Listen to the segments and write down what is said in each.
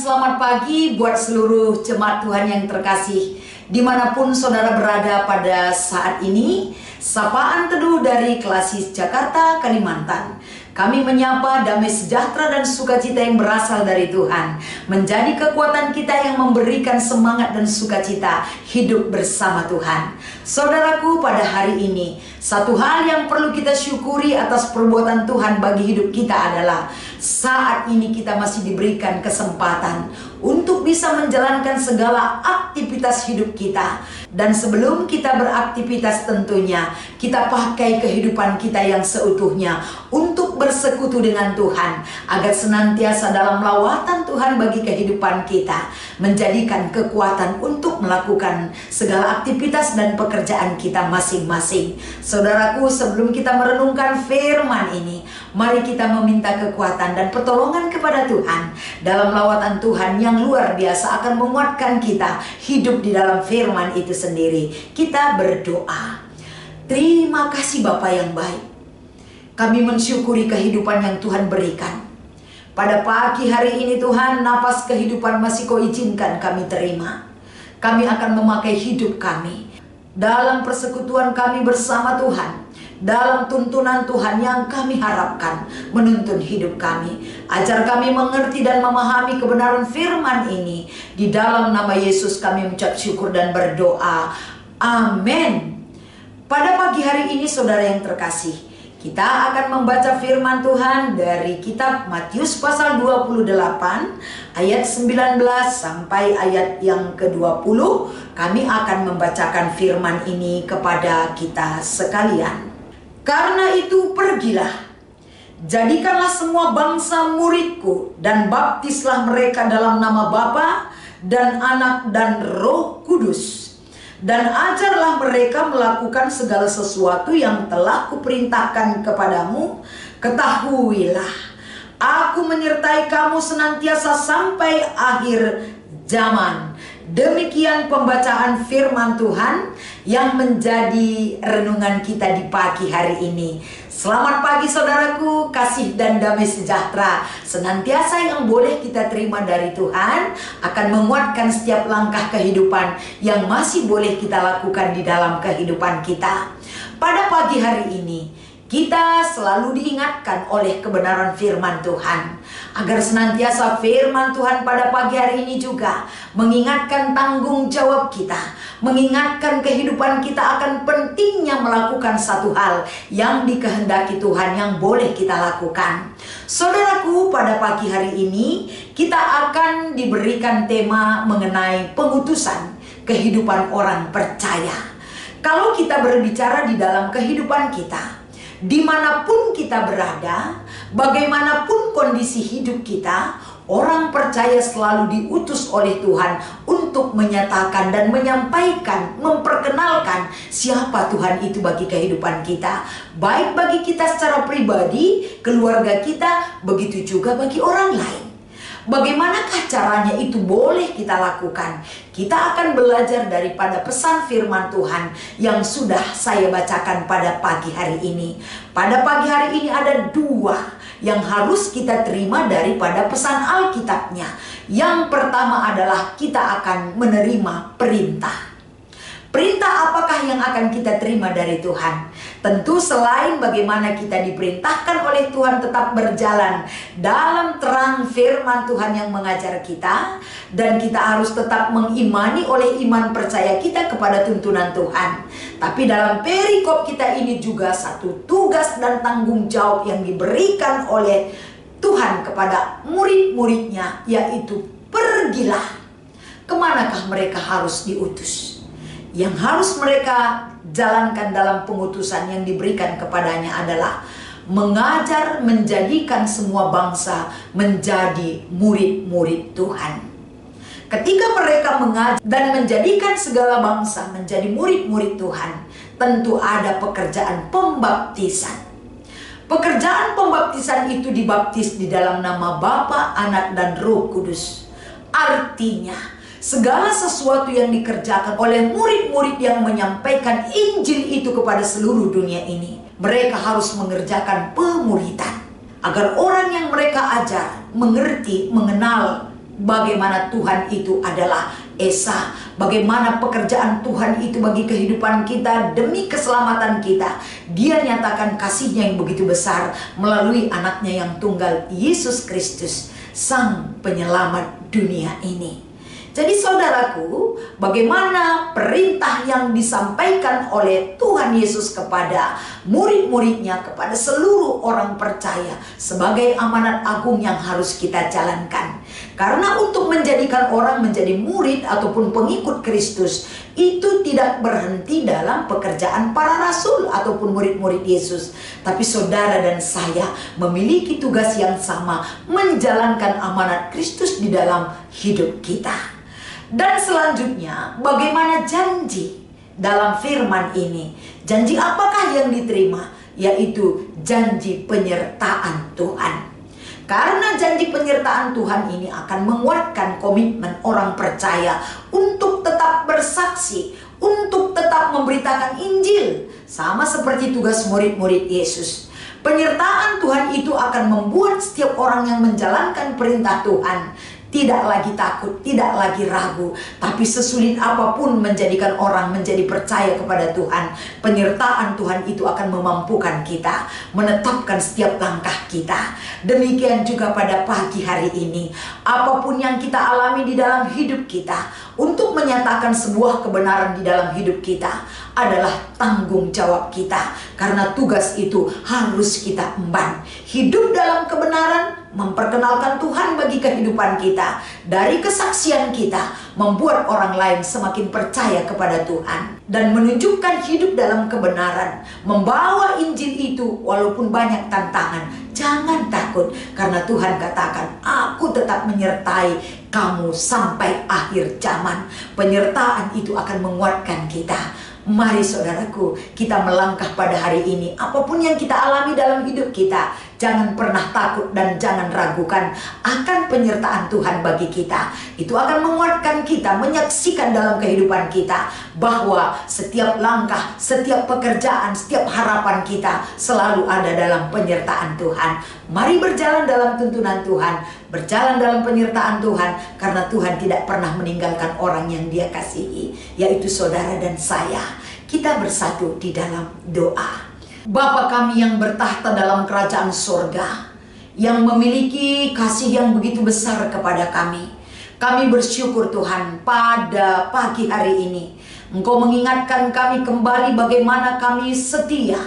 selamat pagi buat seluruh jemaat Tuhan yang terkasih. Dimanapun saudara berada pada saat ini, sapaan teduh dari Klasis Jakarta, Kalimantan. Kami menyapa damai sejahtera dan sukacita yang berasal dari Tuhan, menjadi kekuatan kita yang memberikan semangat dan sukacita hidup bersama Tuhan. Saudaraku, pada hari ini, satu hal yang perlu kita syukuri atas perbuatan Tuhan bagi hidup kita adalah saat ini kita masih diberikan kesempatan untuk bisa menjalankan segala aktivitas hidup kita. Dan sebelum kita beraktivitas tentunya kita pakai kehidupan kita yang seutuhnya untuk bersekutu dengan Tuhan, agar senantiasa dalam lawatan Tuhan bagi kehidupan kita, menjadikan kekuatan untuk melakukan segala aktivitas dan pekerjaan kita masing-masing. Saudaraku, sebelum kita merenungkan firman ini, mari kita meminta kekuatan dan pertolongan kepada Tuhan dalam lawatan Tuhan yang luar biasa akan menguatkan kita hidup di dalam firman itu sendiri. Kita berdoa. Terima kasih Bapa yang baik. Kami mensyukuri kehidupan yang Tuhan berikan. Pada pagi hari ini Tuhan, napas kehidupan masih Kau izinkan kami terima. Kami akan memakai hidup kami dalam persekutuan kami bersama Tuhan, dalam tuntunan Tuhan yang kami harapkan menuntun hidup kami. Ajar kami mengerti dan memahami kebenaran firman ini. Di dalam nama Yesus kami mengucap syukur dan berdoa. Amin. Pada pagi hari ini saudara yang terkasih, kita akan membaca firman Tuhan dari kitab Matius pasal 28 ayat 19 sampai ayat yang ke-20. Kami akan membacakan firman ini kepada kita sekalian. Karena itu pergilah, jadikanlah semua bangsa muridku, dan baptislah mereka dalam nama Bapa dan Anak dan Roh Kudus. Dan ajarlah mereka melakukan segala sesuatu yang telah kuperintahkan kepadamu. Ketahuilah, aku menyertai kamu senantiasa sampai akhir zaman. Demikian pembacaan firman Tuhan yang menjadi renungan kita di pagi hari ini. Selamat pagi saudaraku, kasih dan damai sejahtera senantiasa yang boleh kita terima dari Tuhan akan menguatkan setiap langkah kehidupan yang masih boleh kita lakukan di dalam kehidupan kita. Pada pagi hari ini kita selalu diingatkan oleh kebenaran firman Tuhan, agar senantiasa firman Tuhan pada pagi hari ini juga mengingatkan tanggung jawab kita, mengingatkan kehidupan kita akan pentingnya melakukan satu hal yang dikehendaki Tuhan yang boleh kita lakukan. Saudaraku, pada pagi hari ini kita akan diberikan tema mengenai pengutusan kehidupan orang percaya. Kalau kita berbicara di dalam kehidupan kita, dimanapun kita berada, bagaimanapun kondisi hidup kita, orang percaya selalu diutus oleh Tuhan untuk menyatakan dan menyampaikan, memperkenalkan siapa Tuhan itu bagi kehidupan kita. Baik bagi kita secara pribadi, keluarga kita, begitu juga bagi orang lain. Bagaimanakah caranya itu boleh kita lakukan? Kita akan belajar daripada pesan firman Tuhan yang sudah saya bacakan pada pagi hari ini. Pada pagi hari ini ada dua yang harus kita terima daripada pesan Alkitabnya. Yang pertama adalah kita akan menerima perintah. Perintah apakah yang akan kita terima dari Tuhan? Tentu selain bagaimana kita diperintahkan oleh Tuhan tetap berjalan dalam terang firman Tuhan yang mengajar kita, dan kita harus tetap mengimani oleh iman percaya kita kepada tuntunan Tuhan. Tapi dalam perikop kita ini juga satu tugas dan tanggung jawab yang diberikan oleh Tuhan kepada murid-muridnya, yaitu pergilah. Kemanakah mereka harus diutus? Yang harus mereka jalankan dalam pengutusan yang diberikan kepadanya adalah mengajar, menjadikan semua bangsa menjadi murid-murid Tuhan. Ketika mereka mengajar dan menjadikan segala bangsa menjadi murid-murid Tuhan, tentu ada pekerjaan pembaptisan. Pekerjaan pembaptisan itu dibaptis di dalam nama Bapa, Anak, dan Roh Kudus. Artinya, segala sesuatu yang dikerjakan oleh murid-murid yang menyampaikan Injil itu kepada seluruh dunia ini, mereka harus mengerjakan pemuridan, agar orang yang mereka ajar mengerti, mengenal bagaimana Tuhan itu adalah Esa, bagaimana pekerjaan Tuhan itu bagi kehidupan kita demi keselamatan kita. Dia nyatakan kasih-Nya yang begitu besar melalui anaknya yang tunggal, Yesus Kristus, Sang Penyelamat dunia ini. Jadi saudaraku, bagaimana perintah yang disampaikan oleh Tuhan Yesus kepada murid-muridnya, kepada seluruh orang percaya sebagai amanat agung yang harus kita jalankan. Karena untuk menjadikan orang menjadi murid ataupun pengikut Kristus itu tidak berhenti dalam pekerjaan para rasul ataupun murid-murid Yesus. Tapi saudara dan saya memiliki tugas yang sama, menjalankan amanat Kristus di dalam hidup kita. Dan selanjutnya, bagaimana janji dalam firman ini? Janji apakah yang diterima? Yaitu janji penyertaan Tuhan. Karena janji penyertaan Tuhan ini akan menguatkan komitmen orang percaya untuk tetap bersaksi, untuk tetap memberitakan Injil. Sama seperti tugas murid-murid Yesus. Penyertaan Tuhan itu akan membuat setiap orang yang menjalankan perintah Tuhan tidak lagi takut, tidak lagi ragu. Tapi sesulit apapun menjadikan orang menjadi percaya kepada Tuhan, penyertaan Tuhan itu akan memampukan kita, menetapkan setiap langkah kita. Demikian juga pada pagi hari ini, apapun yang kita alami di dalam hidup kita, untuk menyatakan sebuah kebenaran di dalam hidup kita adalah tanggung jawab kita. Karena tugas itu harus kita emban. Hidup dalam kebenaran, memperkenalkan Tuhan bagi kehidupan kita. Dari kesaksian kita, membuat orang lain semakin percaya kepada Tuhan. Dan menunjukkan hidup dalam kebenaran. Membawa Injil itu walaupun banyak tantangan. Jangan takut, karena Tuhan katakan, aku tetap menyertai kamu sampai akhir zaman. Penyertaan itu akan menguatkan kita. Mari saudaraku, kita melangkah pada hari ini. Apapun yang kita alami dalam hidup kita, jangan pernah takut dan jangan ragukan akan penyertaan Tuhan bagi kita. Itu akan menguatkan kita, menyaksikan dalam kehidupan kita bahwa setiap langkah, setiap pekerjaan, setiap harapan kita selalu ada dalam penyertaan Tuhan. Mari berjalan dalam tuntunan Tuhan, berjalan dalam penyertaan Tuhan, karena Tuhan tidak pernah meninggalkan orang yang Dia kasihi, yaitu saudara dan saya. Kita bersatu di dalam doa. Bapa kami yang bertahta dalam kerajaan sorga, yang memiliki kasih yang begitu besar kepada kami, kami bersyukur Tuhan pada pagi hari ini Engkau mengingatkan kami kembali bagaimana kami setia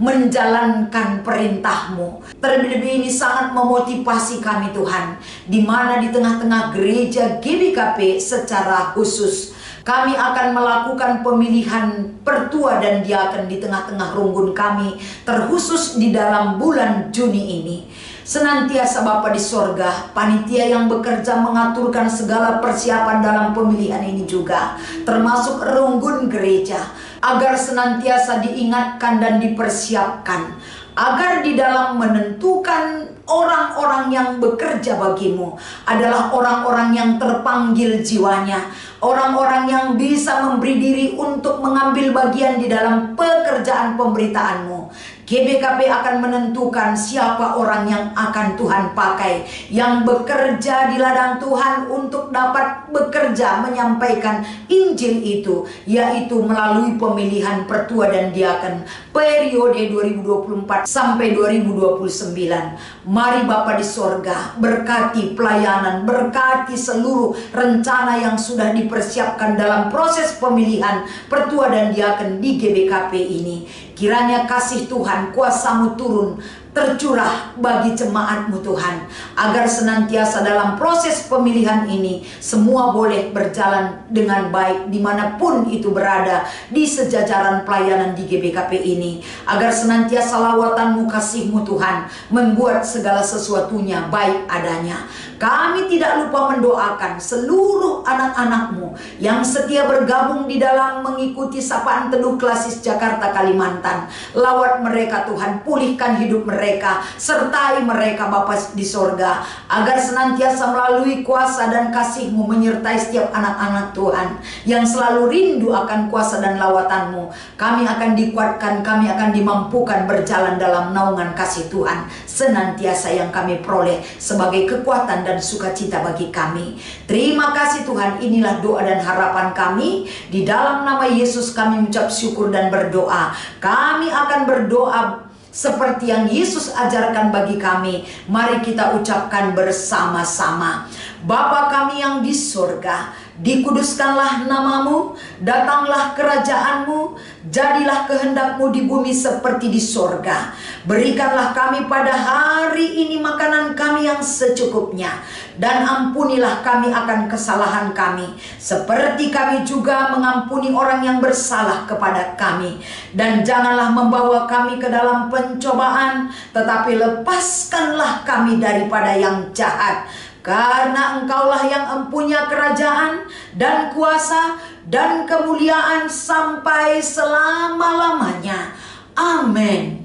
menjalankan perintah-Mu. Terlebih ini sangat memotivasi kami Tuhan, di mana di tengah-tengah gereja GBKP secara khusus kami akan melakukan pemilihan pertua dan diaken di tengah-tengah runggun kami, terkhusus di dalam bulan Juni ini. Senantiasa Bapa di sorga, panitia yang bekerja mengaturkan segala persiapan dalam pemilihan ini juga, termasuk runggun gereja, agar senantiasa diingatkan dan dipersiapkan, agar di dalam menentukan orang-orang yang bekerja bagimu adalah orang-orang yang terpanggil jiwanya, orang-orang yang bisa memberi diri untuk mengambil bagian di dalam pekerjaan pemberitaan-Mu. GBKP akan menentukan siapa orang yang akan Tuhan pakai, yang bekerja di ladang Tuhan untuk dapat bekerja menyampaikan Injil itu, yaitu melalui pemilihan pertua dan diaken periode 2024 sampai 2029. Mari Bapa di sorga, berkati pelayanan, berkati seluruh rencana yang sudah dipersiapkan dalam proses pemilihan pertua dan diaken di GBKP ini. Kiranya kasih Tuhan, kuasa-Mu turun, tercurah bagi jemaat-Mu Tuhan, agar senantiasa dalam proses pemilihan ini semua boleh berjalan dengan baik dimanapun itu berada di sejajaran pelayanan di GBKP ini, agar senantiasa lawatan-Mu, kasih-Mu Tuhan membuat segala sesuatunya baik adanya. Kami tidak lupa mendoakan seluruh anak-anak-Mu yang setia bergabung di dalam mengikuti sapaan teduh Klasis Jakarta Kalimantan. Lawat mereka Tuhan, pulihkan hidup mereka, sertai mereka Bapa di sorga, agar senantiasa melalui kuasa dan kasih-Mu menyertai setiap anak-anak Tuhan yang selalu rindu akan kuasa dan lawatan-Mu. Kami akan dikuatkan, kami akan dimampukan berjalan dalam naungan kasih Tuhan senantiasa yang kami peroleh sebagai kekuatan dan dan sukacita bagi kami. Terima kasih Tuhan, inilah doa dan harapan kami. Di dalam nama Yesus kami mengucap syukur dan berdoa. Kami akan berdoa seperti yang Yesus ajarkan bagi kami. Mari kita ucapkan bersama-sama. Bapa kami yang di surga, dikuduskanlah namamu, datanglah kerajaanmu, jadilah kehendakmu di bumi seperti di surga. Berikanlah kami pada hari ini makanan kami yang secukupnya, dan ampunilah kami akan kesalahan kami, seperti kami juga mengampuni orang yang bersalah kepada kami. Dan janganlah membawa kami ke dalam pencobaan, tetapi lepaskanlah kami daripada yang jahat. Karena Engkaulah yang empunya kerajaan dan kuasa dan kemuliaan sampai selama-lamanya. Amin.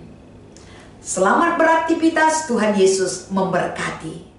Selamat beraktivitas, Tuhan Yesus memberkati.